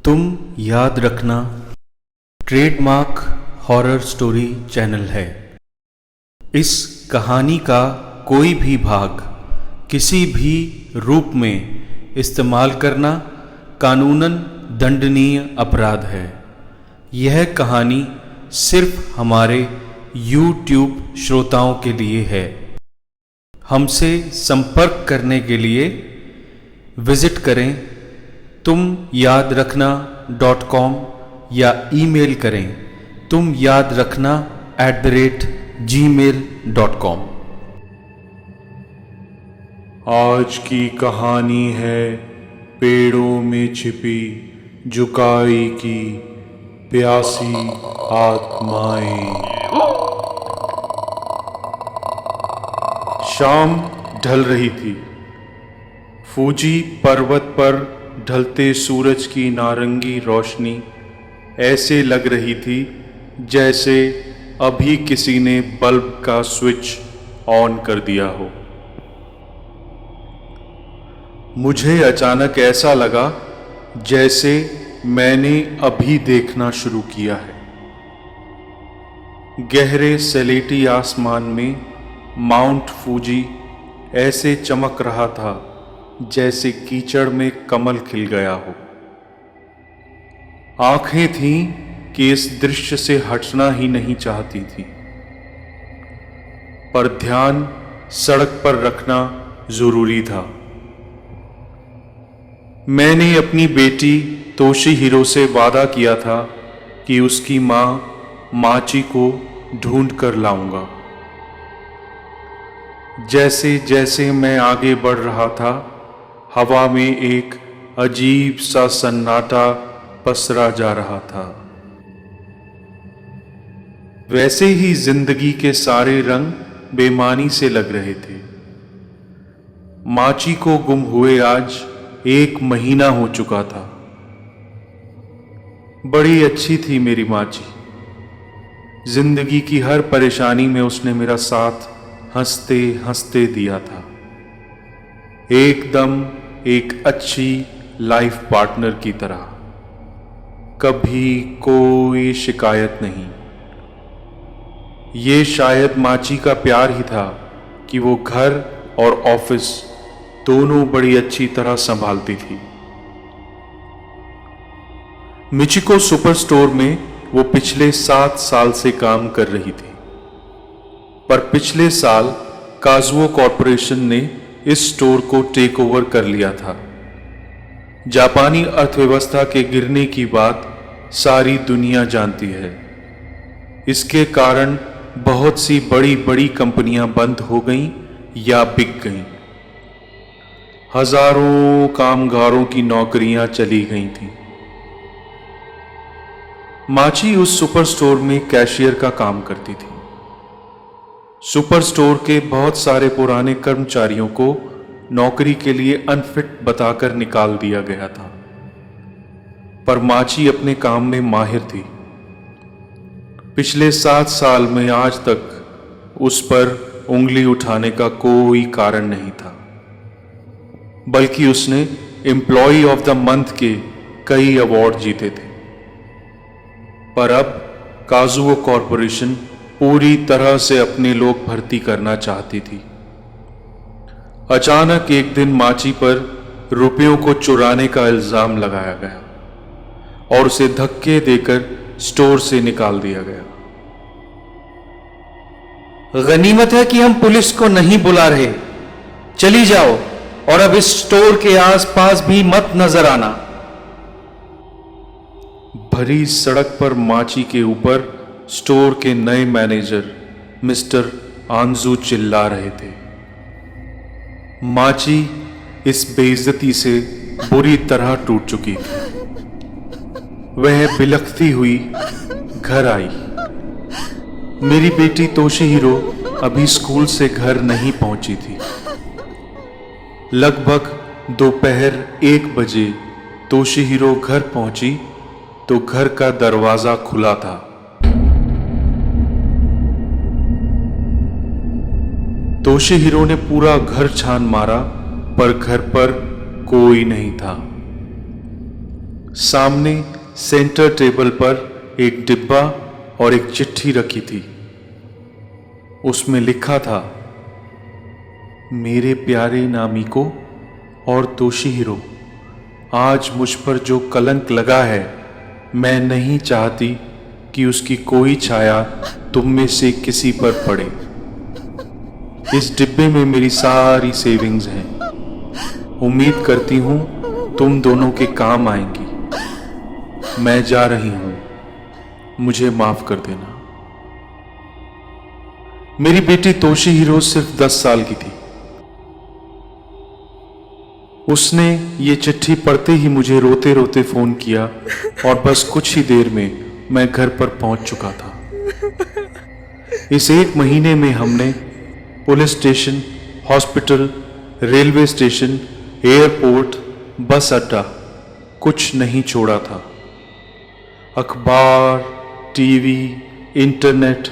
तुम याद रखना ट्रेडमार्क हॉरर स्टोरी चैनल है। इस कहानी का कोई भी भाग किसी भी रूप में इस्तेमाल करना कानूनन दंडनीय अपराध है। यह कहानी सिर्फ हमारे YouTube श्रोताओं के लिए है। हमसे संपर्क करने के लिए विजिट करें तुम याद रखना .com या ईमेल करें तुम याद रखना @gmail.com। आज की कहानी है पेड़ों में छिपी जुकाई की प्यासी आत्माएं। शाम ढल रही थी। फूजी पर्वत पर ढलते सूरज की नारंगी रोशनी ऐसे लग रही थी जैसे अभी किसी ने बल्ब का स्विच ऑन कर दिया हो। मुझे अचानक ऐसा लगा जैसे मैंने अभी देखना शुरू किया है। गहरे सलेटी आसमान में माउंट फूजी ऐसे चमक रहा था जैसे कीचड़ में कमल खिल गया हो। आंखें थीं कि इस दृश्य से हटना ही नहीं चाहती थी, पर ध्यान सड़क पर रखना जरूरी था। मैंने अपनी बेटी तोशीहिरो से वादा किया था कि उसकी मां माची को ढूंढ कर लाऊंगा। जैसे जैसे मैं आगे बढ़ रहा था, हवा में एक अजीब सा सन्नाटा पसरा जा रहा था। वैसे ही जिंदगी के सारे रंग बेमानी से लग रहे थे। माची को गुम हुए आज 1 महीना हो चुका था। बड़ी अच्छी थी मेरी माची। जिंदगी की हर परेशानी में उसने मेरा साथ हंसते हंसते दिया था। एकदम एक अच्छी लाइफ पार्टनर की तरह। कभी कोई शिकायत नहीं। ये शायद माची का प्यार ही था कि वो घर और ऑफिस दोनों बड़ी अच्छी तरह संभालती थी। मिचिको सुपर स्टोर में वो पिछले 7 साल से काम कर रही थी, पर पिछले साल काजुओ कॉरपोरेशन ने इस स्टोर को टेक ओवर कर लिया था। जापानी अर्थव्यवस्था के गिरने की बात सारी दुनिया जानती है। इसके कारण बहुत सी बड़ी बड़ी कंपनियां बंद हो गईं या बिक गईं। हजारों कामगारों की नौकरियां चली गई थीं। माची उस सुपर स्टोर में कैशियर का काम करती थी। सुपर स्टोर के बहुत सारे पुराने कर्मचारियों को नौकरी के लिए अनफिट बताकर निकाल दिया गया था, पर माची अपने काम में माहिर थी। पिछले 7 साल में आज तक उस पर उंगली उठाने का कोई कारण नहीं था, बल्कि उसने एम्प्लॉय ऑफ द मंथ के कई अवार्ड जीते थे। पर अब काजुओ कॉरपोरेशन पूरी तरह से अपने लोग भर्ती करना चाहती थी। अचानक एक दिन माची पर रुपयों को चुराने का इल्जाम लगाया गया और उसे धक्के देकर स्टोर से निकाल दिया गया। गनीमत है कि हम पुलिस को नहीं बुला रहे। चली जाओ और अब इस स्टोर के आसपास भी मत नजर आना। भरी सड़क पर माची के ऊपर स्टोर के नए मैनेजर मिस्टर आंजू चिल्ला रहे थे। माची इस बेइज्जती से बुरी तरह टूट चुकी थी। वह बिलखती हुई घर आई। मेरी बेटी तोशीहिरो अभी स्कूल से घर नहीं पहुंची थी। लगभग दोपहर 1 बजे तोशीहिरो घर पहुंची तो घर का दरवाजा खुला था। तोशीहिरो ने पूरा घर छान मारा, पर घर पर कोई नहीं था। सामने सेंटर टेबल पर एक डिब्बा और एक चिट्ठी रखी थी। उसमें लिखा था, मेरे प्यारे नामिको और तोशिहिरो, आज मुझ पर जो कलंक लगा है, मैं नहीं चाहती कि उसकी कोई छाया तुम में से किसी पर पड़े। इस डिब्बे में मेरी सारी सेविंग्स हैं। उम्मीद करती हूं तुम दोनों के काम आएंगी। मैं जा रही हूं, मुझे माफ कर देना। मेरी बेटी तोशिहिरो सिर्फ 10 साल की थी। उसने ये चिट्ठी पढ़ते ही मुझे रोते रोते फोन किया और बस कुछ ही देर में मैं घर पर पहुंच चुका था। इस 1 महीने में हमने police station, hospital, railway station, airport, बस अड्डा कुछ नहीं छोड़ा था। अखबार, टीवी, इंटरनेट,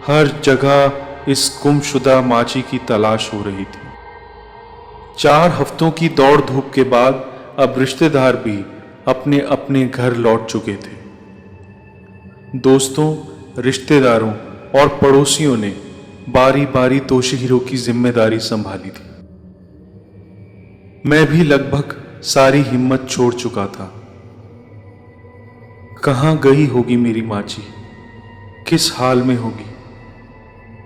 हर जगह इस गुमशुदा माची की तलाश हो रही थी। 4 हफ्तों की दौड़ धूप के बाद अब रिश्तेदार भी अपने अपने घर लौट चुके थे। दोस्तों, रिश्तेदारों और पड़ोसियों ने बारी बारी तोशिहिरो की जिम्मेदारी संभाली थी। मैं भी लगभग सारी हिम्मत छोड़ चुका था। कहां गई होगी मेरी माची? किस हाल में होगी?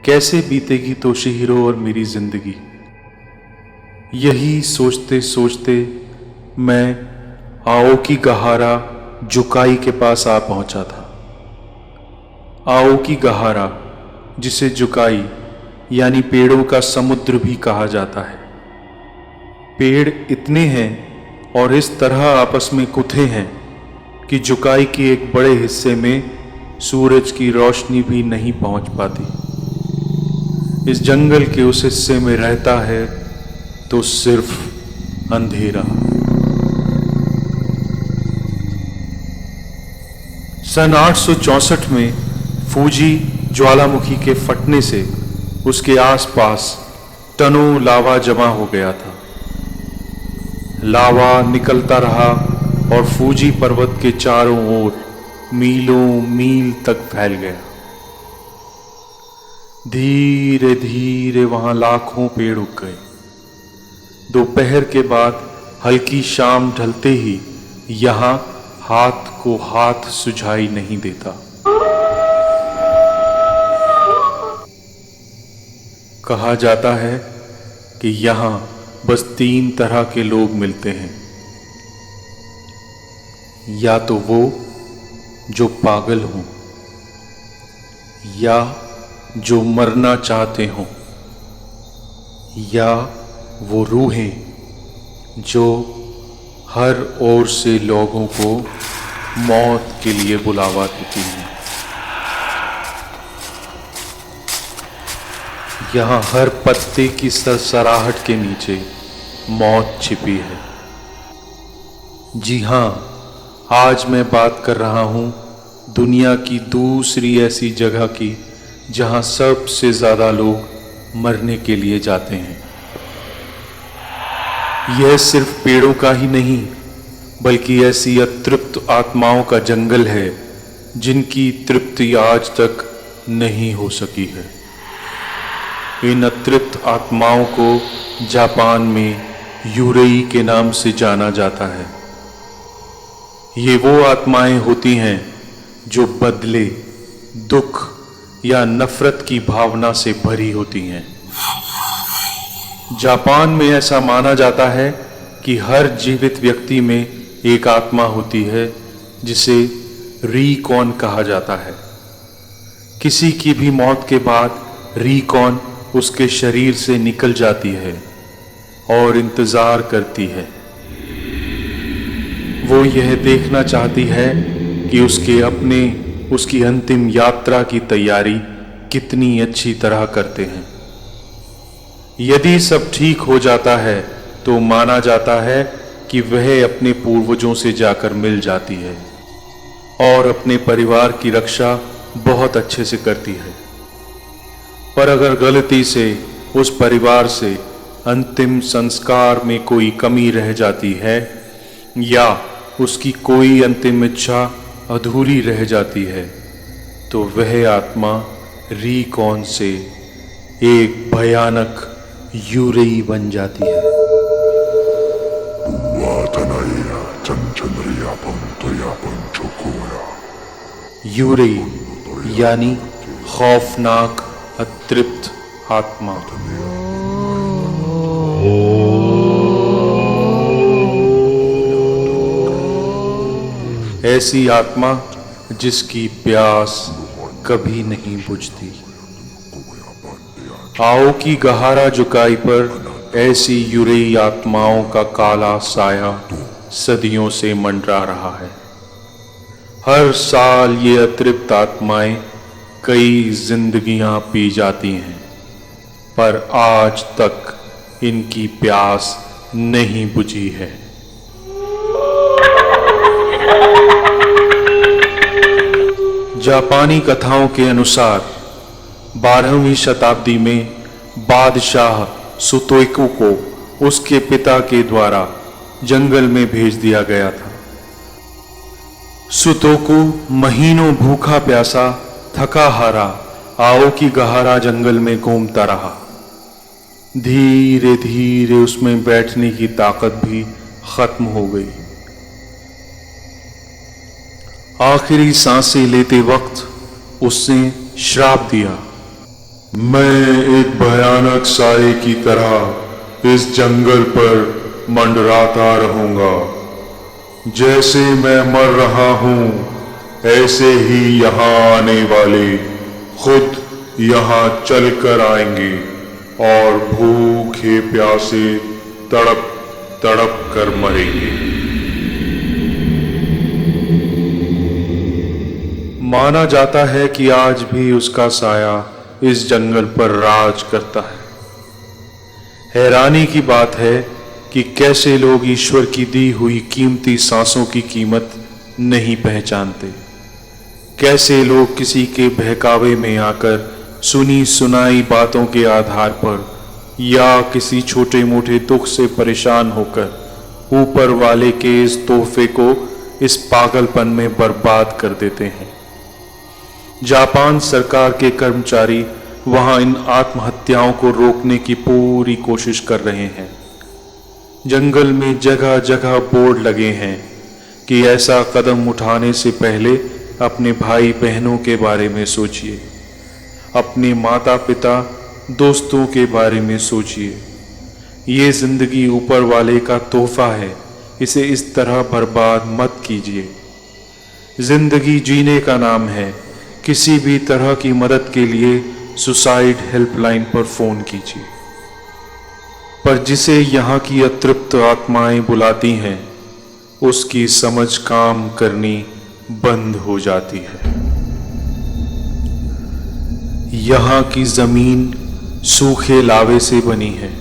कैसे बीतेगी तोशिहिरो और मेरी जिंदगी? यही सोचते सोचते मैं आओकीगाहारा जुकाई के पास आ पहुंचा था। आओकीगाहारा, जिसे जुकाई यानी पेड़ों का समुद्र भी कहा जाता है। पेड़ इतने हैं और इस तरह आपस में गुथे हैं कि जुकाई के एक बड़े हिस्से में सूरज की रोशनी भी नहीं पहुंच पाती। इस जंगल के उस हिस्से में रहता है तो सिर्फ अंधेरा। सन 864 में फूजी ज्वालामुखी के फटने से उसके आसपास टनों लावा जमा हो गया था। लावा निकलता रहा और फूजी पर्वत के चारों ओर मीलों मील तक फैल गया। धीरे धीरे वहां लाखों पेड़ उग गए। दोपहर के बाद हल्की शाम ढलते ही यहां हाथ को हाथ सुझाई नहीं देता। कहा जाता है कि यहां बस 3 तरह के लोग मिलते हैं। या तो वो जो पागल हों, या जो मरना चाहते हों, या वो रूहें जो हर ओर से लोगों को मौत के लिए बुलावा देती हैं। यहाँ हर पत्ते की सरसराहट के नीचे मौत छिपी है। जी हाँ, आज मैं बात कर रहा हूँ दुनिया की दूसरी ऐसी जगह की जहाँ सबसे ज़्यादा लोग मरने के लिए जाते हैं। यह सिर्फ पेड़ों का ही नहीं, बल्कि ऐसी अतृप्त आत्माओं का जंगल है जिनकी तृप्ति आज तक नहीं हो सकी है। इन अतृप्त आत्माओं को जापान में यूरेई के नाम से जाना जाता है। ये वो आत्माएं होती हैं जो बदले, दुख या नफरत की भावना से भरी होती हैं। जापान में ऐसा माना जाता है कि हर जीवित व्यक्ति में एक आत्मा होती है जिसे रीकॉन कहा जाता है। किसी की भी मौत के बाद रीकॉन उसके शरीर से निकल जाती है और इंतजार करती है। वो यह देखना चाहती है कि उसकी अंतिम यात्रा की तैयारी कितनी अच्छी तरह करते हैं। यदि सब ठीक हो जाता है तो माना जाता है कि वह अपने पूर्वजों से जाकर मिल जाती है और अपने परिवार की रक्षा बहुत अच्छे से करती है। पर अगर गलती से उस परिवार से अंतिम संस्कार में कोई कमी रह जाती है या उसकी कोई अंतिम इच्छा अधूरी रह जाती है तो वह आत्मा रीकॉन से एक भयानक यूरेई बन जाती है। यूरेई यानी खौफनाक अतृप्त आत्मा। ऐसी आत्मा जिसकी प्यास कभी नहीं बुझती। आओ की गहारा जुकाई पर ऐसी यूरेई आत्माओं का काला साया सदियों से मंडरा रहा है। हर साल ये अतृप्त आत्माएं कई जिंदगियां पी जाती हैं, पर आज तक इनकी प्यास नहीं बुझी है। जापानी कथाओं के अनुसार 12वीं शताब्दी में बादशाह सुतोकू को उसके पिता के द्वारा जंगल में भेज दिया गया था। सुतोकू महीनों भूखा प्यासा थका हारा आओकी गहारा जंगल में घूमता रहा। धीरे धीरे उसमें बैठने की ताकत भी खत्म हो गई। आखिरी सांसें लेते वक्त उसने श्राप दिया, मैं एक भयानक साये की तरह इस जंगल पर मंडराता रहूंगा। जैसे मैं मर रहा हूं ऐसे ही यहां आने वाले खुद यहां चलकर आएंगे और भूखे प्यासे तड़प तड़प कर मरेंगे। माना जाता है कि आज भी उसका साया इस जंगल पर राज करता है। हैरानी की बात है कि कैसे लोग ईश्वर की दी हुई कीमती सांसों की कीमत नहीं पहचानते। कैसे लोग किसी के बहकावे में आकर सुनी सुनाई बातों के आधार पर या किसी छोटे मोटे दुख से परेशान होकर ऊपर वाले के इस तोहफे को इस पागलपन में बर्बाद कर देते हैं। जापान सरकार के कर्मचारी वहां इन आत्महत्याओं को रोकने की पूरी कोशिश कर रहे हैं। जंगल में जगह जगह बोर्ड लगे हैं कि ऐसा कदम उठाने से पहले अपने भाई बहनों के बारे में सोचिए, अपने माता पिता दोस्तों के बारे में सोचिए। ये जिंदगी ऊपर वाले का तोहफा है, इसे इस तरह बर्बाद मत कीजिए। जिंदगी जीने का नाम है। किसी भी तरह की मदद के लिए सुसाइड हेल्पलाइन पर फोन कीजिए। पर जिसे यहाँ की अतृप्त आत्माएं बुलाती हैं उसकी समझ काम करनी बंद हो जाती है। यहाँ की जमीन सूखे लावे से बनी है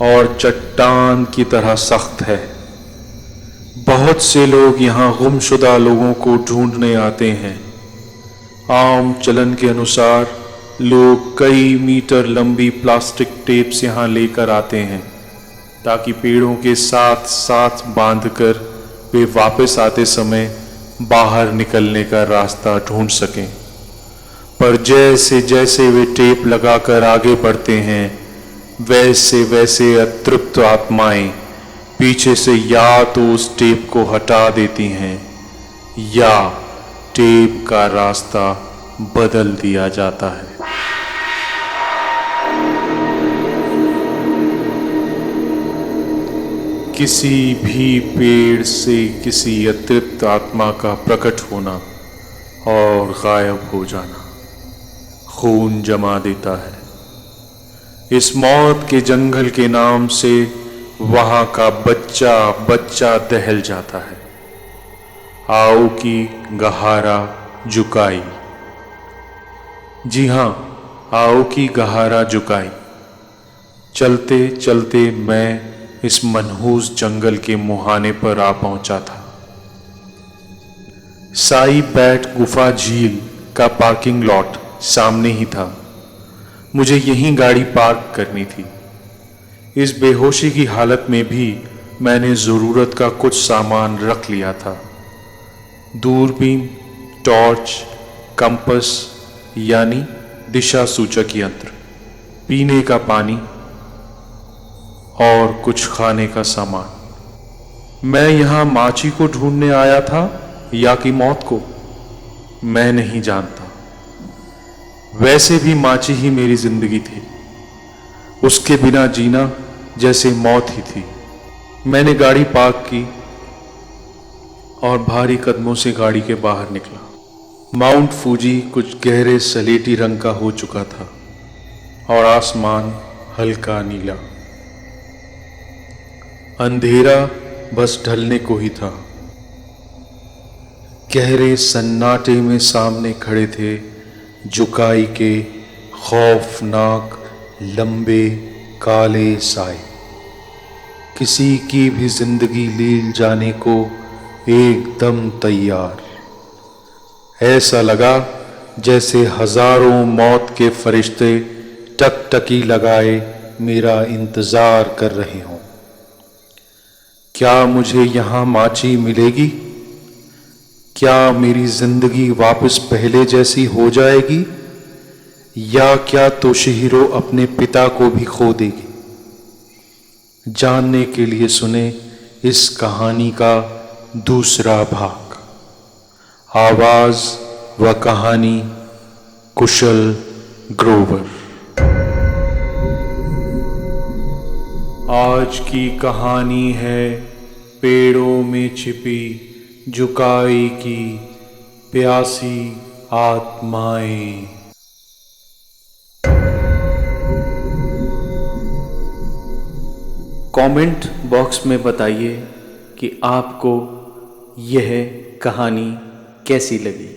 और चट्टान की तरह सख्त है। बहुत से लोग यहाँ गुमशुदा लोगों को ढूंढने आते हैं। आम चलन के अनुसार लोग कई मीटर लंबी प्लास्टिक टेप्स यहाँ लेकर आते हैं ताकि पेड़ों के साथ साथ बांधकर वे वापस आते समय बाहर निकलने का रास्ता ढूंढ सकें। पर जैसे जैसे वे टेप लगाकर आगे बढ़ते हैं वैसे वैसे अतृप्त आत्माएं पीछे से या तो उस टेप को हटा देती हैं या टेप का रास्ता बदल दिया जाता है। किसी भी पेड़ से किसी अतृप्त आत्मा का प्रकट होना और गायब हो जाना खून जमा देता है। इस मौत के जंगल के नाम से वहां का बच्चा बच्चा दहल जाता है। आओकी गहारा जुकाई। जी हाँ, आओकी गहारा जुकाई। चलते चलते मैं इस मनहूस जंगल के मुहाने पर आ पहुंचा था। साई बैट गुफा झील का पार्किंग लॉट सामने ही था। मुझे यहीं गाड़ी पार्क करनी थी। इस बेहोशी की हालत में भी मैंने ज़रूरत का कुछ सामान रख लिया था। दूरबीन, टॉर्च, कंपास यानी दिशा सूचक यंत्र, पीने का पानी और कुछ खाने का सामान। मैं यहाँ माची को ढूंढने आया था या कि मौत को, मैं नहीं जानता। वैसे भी माची ही मेरी जिंदगी थी, उसके बिना जीना जैसे मौत ही थी। मैंने गाड़ी पार्क की और भारी कदमों से गाड़ी के बाहर निकला। माउंट फूजी कुछ गहरे सलेटी रंग का हो चुका था और आसमान हल्का नीला। अंधेरा बस ढलने को ही था। गहरे सन्नाटे में सामने खड़े थे जुकाई के खौफनाक लंबे काले साए, किसी की भी जिंदगी लील जाने को एकदम तैयार। ऐसा लगा जैसे हजारों मौत के फरिश्ते टकटकी लगाए मेरा इंतजार कर रहे हों। क्या मुझे यहाँ माची मिलेगी? क्या मेरी जिंदगी वापस पहले जैसी हो जाएगी? या क्या तोशिहिरो अपने पिता को भी खो देगी? जानने के लिए सुने इस कहानी का दूसरा भाग। आवाज व कहानी कुशल ग्रोवर। आज की कहानी है पेड़ों में छिपी जुकाई की प्यासी आत्माएं। कमेंट बॉक्स में बताइए कि आपको यह कहानी कैसी लगी।